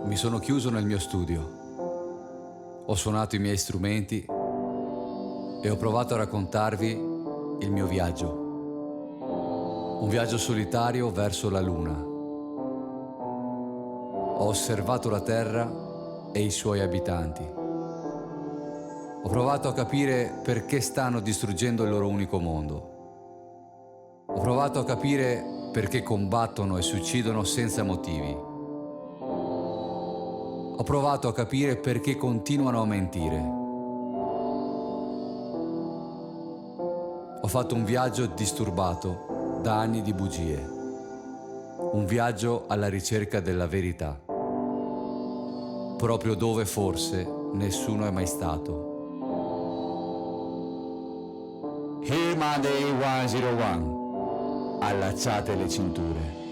Mi sono chiuso nel mio studio, ho suonato i miei strumenti e ho provato a raccontarvi il mio viaggio. Un viaggio solitario verso la luna. Ho osservato la Terra e i suoi abitanti. Ho provato a capire perché stanno distruggendo il loro unico mondo. Ho provato a capire perché combattono e si uccidono senza motivi. Ho provato a capire perché continuano a mentire. Ho fatto un viaggio disturbato da anni di bugie. Un viaggio alla ricerca della verità. Proprio dove forse nessuno è mai stato. Here Monday 101. Allacciate le cinture.